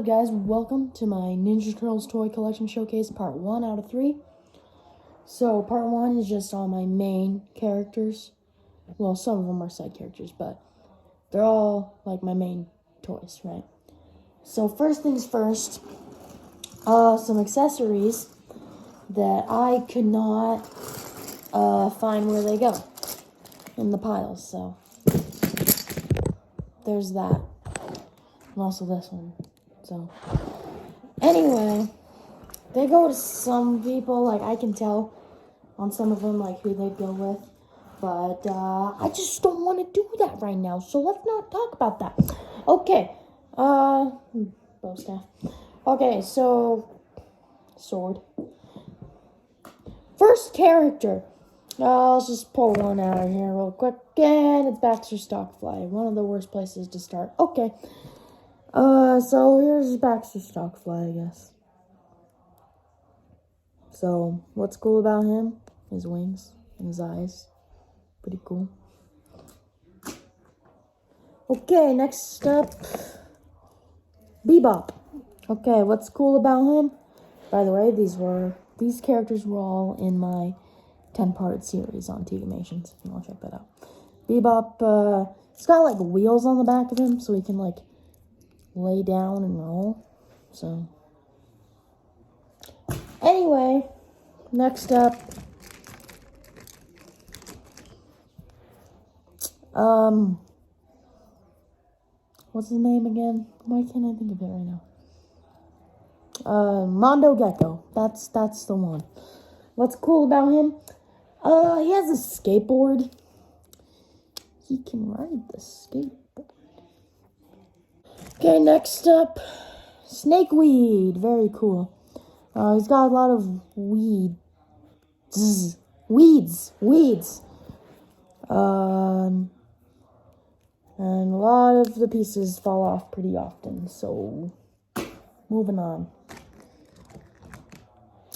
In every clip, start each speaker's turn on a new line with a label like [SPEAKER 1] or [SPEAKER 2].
[SPEAKER 1] Guys, welcome to my Ninja Turtles toy collection showcase part 1 out of 3. So part 1 is just all my main characters. Well, some of them are side characters, but they're all like my main toys, right? So first things first, some accessories that I could not find where they go in the piles. So there's that, and also this one. So anyway, they go to some people, like I can tell on some of them, like who they'd go with. But I just don't want to do that right now, so let's not talk about that. Okay, bow staff. Okay, so, sword. First character. Let's just pull one out of here real quick, and it's Baxter Stockfly. One of the worst places to start. Okay. So here's Baxter Stockfly, I guess. So, what's cool about him? His wings and his eyes. Pretty cool. Okay, next up, Bebop. Okay, what's cool about him? By the way, these characters were all in my 10-part series on Teagamations, if you want to check that out. Bebop, he's got like wheels on the back of him, so he can like lay down and roll. So, anyway, next up, what's his name again? Why can't I think of it right now? Mondo Gecko. That's the one. What's cool about him? He has a skateboard. He can ride the skateboard. Okay, next up, Snakeweed. Very cool. He's got a lot of weeds. And a lot of the pieces fall off pretty often, so moving on.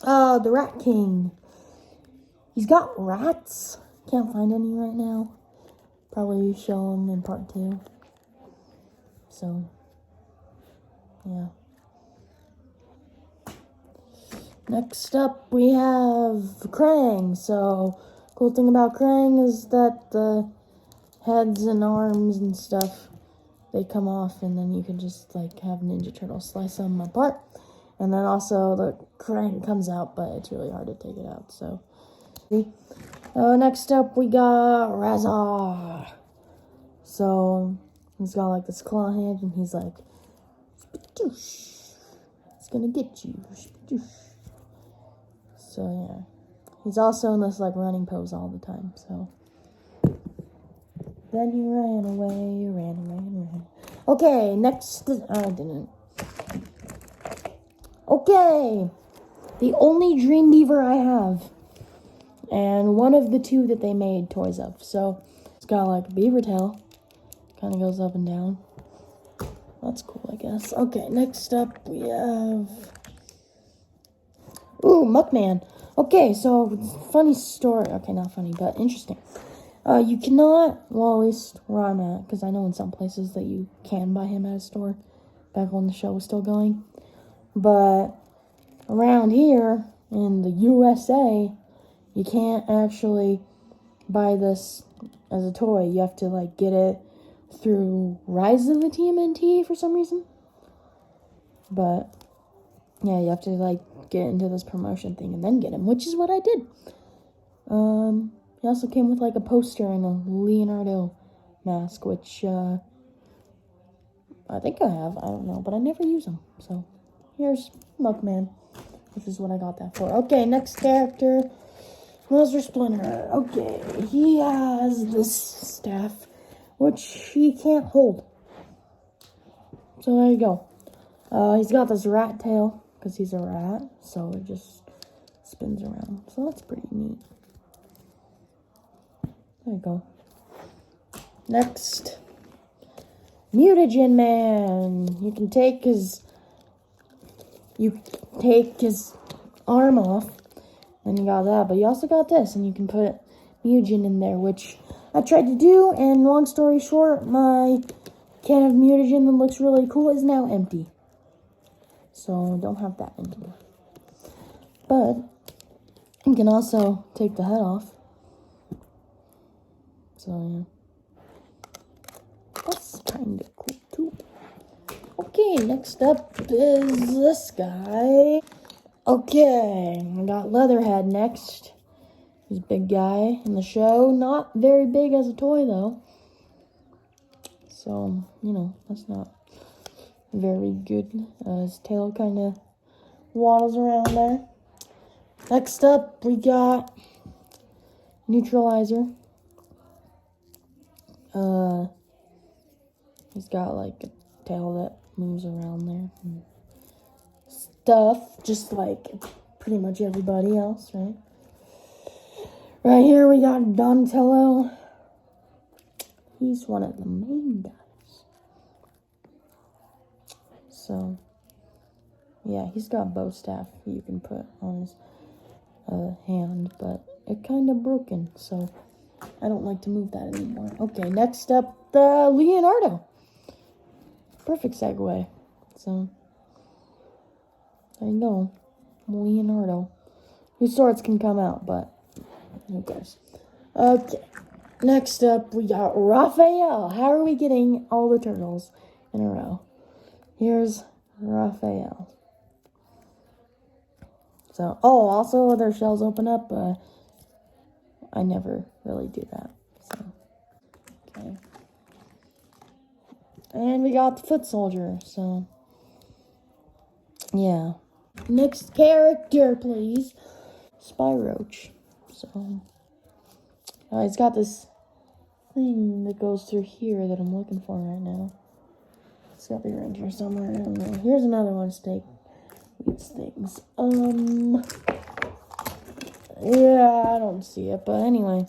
[SPEAKER 1] The Rat King. He's got rats. Can't find any right now. Probably show them in part 2. So, yeah. Next up, we have Krang. So, cool thing about Krang is that the heads and arms and stuff, they come off, and then you can just like have Ninja Turtles slice them apart. And then also the Krang comes out, but it's really hard to take it out. So, next up we got Razar. So he's got like this claw hand, and he's like, it's gonna get you. So yeah, he's also in this like running pose all the time. So then he ran away. Okay, next, I didn't. Okay, the only Dream Beaver I have, and one of the 2 that they made toys of. So it's got like a beaver tail, kind of goes up and down. That's cool, I guess. Okay, next up we have, Muckman. Okay, so funny story. Okay, not funny, but interesting. You cannot, well, at least where I'm at, because I know in some places that you can buy him at a store, back when the show was still going. But around here, in the USA, you can't actually buy this as a toy. You have to, like, get it through Rise of the TMNT for some reason. But, yeah, you have to, like, get into this promotion thing and then get him, which is what I did. He also came with like a poster and a Leonardo mask, which I think I have. I don't know, but I never use them. So here's Muckman, which is what I got that for. Okay, next character, Master Splinter. Okay, he has this staff, which he can't hold. So there you go. He's got this rat tail, because he's a rat, so it just spins around. So that's pretty neat. There you go. Next, Mutagen Man. You can take his arm off, and you got that. But you also got this, and you can put Mutagen in there, which I tried to do. And long story short, my can of mutagen that looks really cool is now empty. So don't have that anymore. But you can also take the head off. So yeah. That's kind of cool too. Okay, next up is this guy. Okay, I got Leatherhead next. He's a big guy in the show. Not very big as a toy though. So, that's not very good. His tail kind of waddles around there. Next up, we got Neutralizer. He's got like a tail that moves around there and stuff, just like pretty much everybody else, right? Right here we got Donatello. He's one of the main guys. So, yeah, he's got a bow staff you can put on his hand, but it kind of broken, so I don't like to move that anymore. Okay, next up, the Leonardo. Perfect segue. So, there you go. Leonardo. His swords can come out, but who cares? Okay, next up, we got Raphael. How are we getting all the turtles in a row? Here's Raphael. So, also their shells open up, but I never really do that. So, okay. And we got the foot soldier, so, yeah. Next character, please. Spyroach. So, he's got this thing that goes through here that I'm looking for right now. It's gotta be around here somewhere, I don't know. Here's another one to take these things. Yeah, I don't see it, but anyway.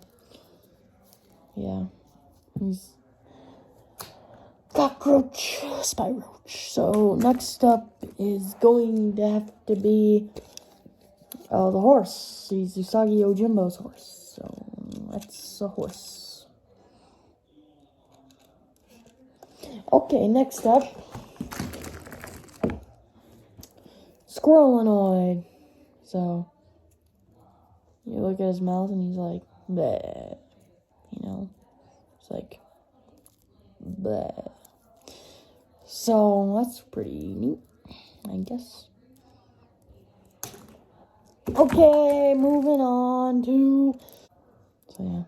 [SPEAKER 1] Yeah. He's Cockroach, Spyroach. So, next up is going to have to be the horse. He's Usagi Yojimbo's horse. So, that's a horse. Okay, next up, Squirrelinoid. So, you look at his mouth and he's like, bleh. It's like, bleh. So, that's pretty neat, I guess. Okay, moving on to... So, yeah.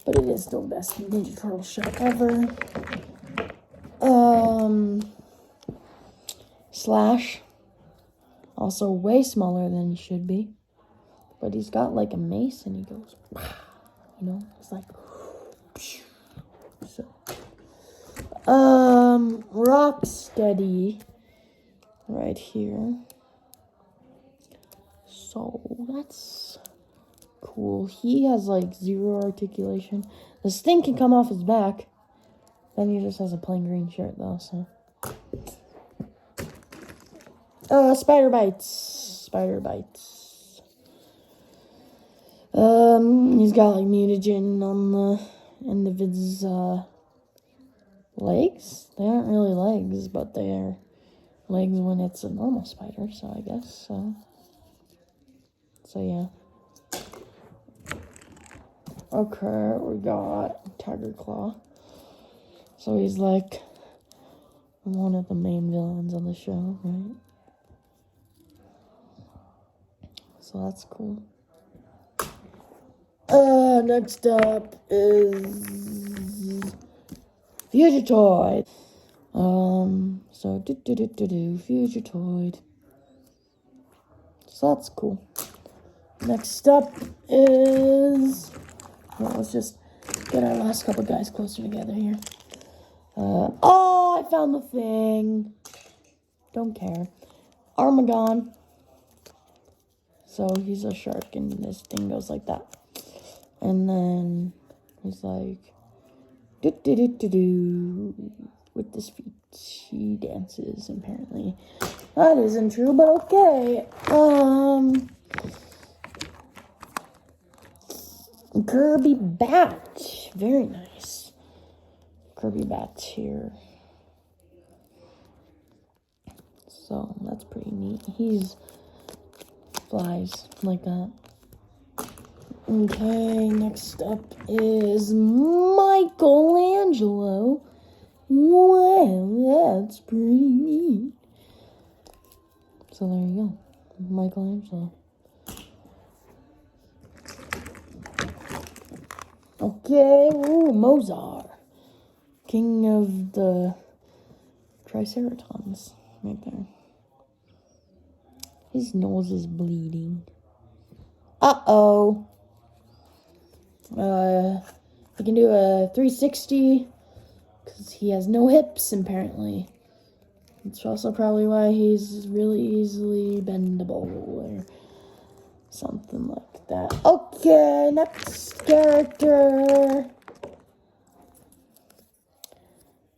[SPEAKER 1] But it is still the best Ninja Turtle show ever. Slash. Also way smaller than he should be. But he's got like a mace and he goes... It's like... So... Rocksteady. Right here. So, that's... cool. He has like 0 articulation. This thing can come off his back. Then he just has a plain green shirt though, so. Spider bites. He's got like mutagen on the end of his legs. They aren't really legs, but they are legs when it's a normal spider, so I guess so. So yeah. Okay, we got Tiger Claw. So he's like one of the main villains on the show, right? So that's cool. Next up is Fugitoid. So Fugitoid. So that's cool. Next up is... Well, let's just get our last couple guys closer together here. I found the thing. Don't care. Armagon. So he's a shark and this thing goes like that. And then he's like, do with his feet. He dances, apparently. That isn't true, but okay. Kirby Bat. Very nice. Kirby Bat here. So that's pretty neat. He's flies like that. Okay, next up is Michelangelo. Wow, that's pretty neat. So there you go, Michelangelo. Okay, ooh, Mozart. King of the Triceratons, right there. His nose is bleeding. Uh-oh. He can do a 360 because he has no hips, apparently. It's also probably why he's really easily bendable or something like that. Okay, next character.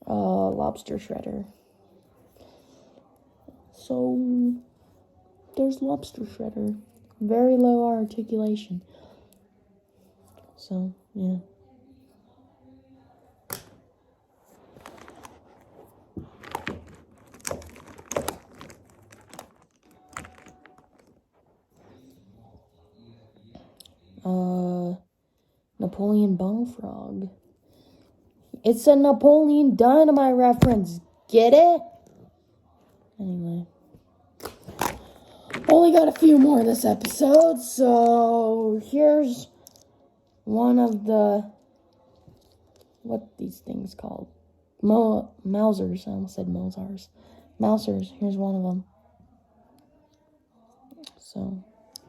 [SPEAKER 1] Lobster Shredder. So, there's Lobster Shredder. Very low articulation. So, yeah. Napoleon Bullfrog. It's a Napoleon Dynamite reference. Get it? Anyway. Only got a few more this episode, so here's one of the, what these things called? Mousers. I almost said Mozars. Mousers. Here's one of them. So,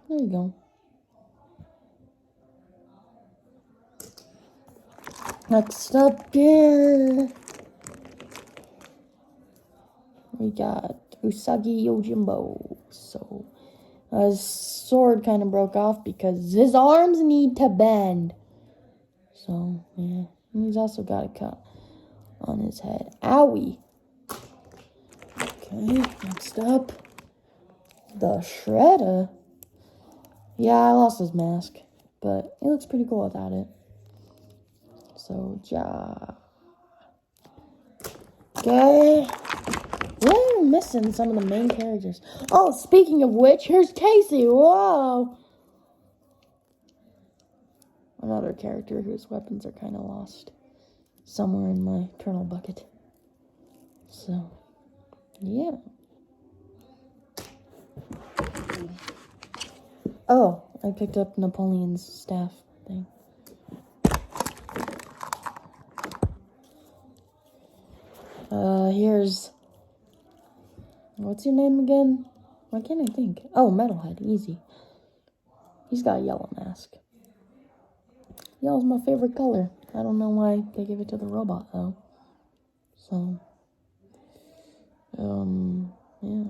[SPEAKER 1] there you go. Next up here, we got Usagi Yojimbo. So, his sword kind of broke off because his arms need to bend. So, yeah. And he's also got a cut on his head. Owie. Okay, next up, the Shredder. Yeah, I lost his mask, but it looks pretty cool without it. So, ja. Okay. We're missing some of the main characters. Oh, speaking of which, here's Casey. Whoa. Another character whose weapons are kind of lost somewhere in my turtle bucket. So, yeah. Oh, I picked up Napoleon's staff thing. Here's... What's your name again? Why can't I think? Oh, Metalhead. Easy. He's got a yellow mask. Yellow's my favorite color. I don't know why they give it to the robot, though. So... yeah.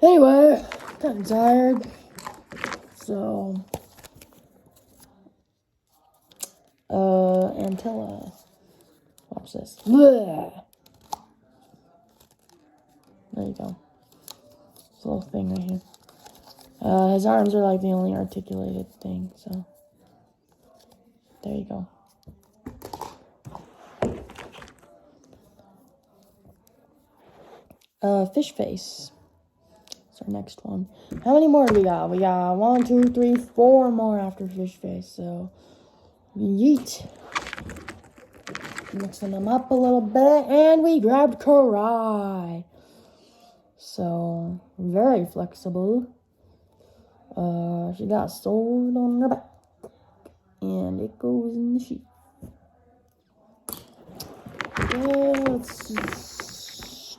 [SPEAKER 1] Anyway, kind of tired. So... Antilla. Watch this. Blech. There you go. This little thing right here. His arms are like the only articulated thing, so. There you go. Fish face. That's our next one. How many more do we got? We got 1, 2, 3, 4 more after fish face, so. Yeet. Mixing them up a little bit, and we grabbed Karai. So, very flexible. She got a sword on her back, and it goes in the sheath. Yes.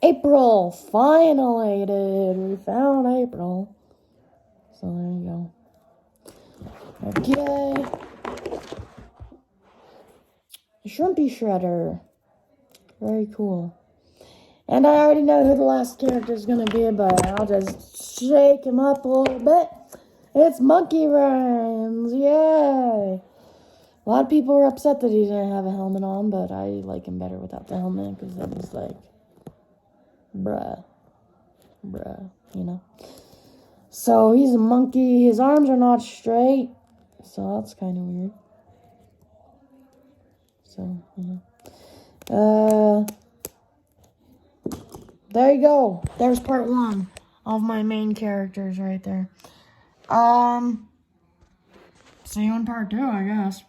[SPEAKER 1] April, finally, dude. We found April. So there you go. Okay. Shrimpy Shredder. Very cool. And I already know who the last character is going to be, but I'll just shake him up a little bit. It's Monkey Rhymes. Yay. A lot of people were upset that he didn't have a helmet on, but I like him better without the helmet because then he's like, bruh, you know. So he's a monkey. His arms are not straight, so that's kind of weird. So, yeah. there you go. There's part 1 of my main characters right there. See you in part 2, I guess.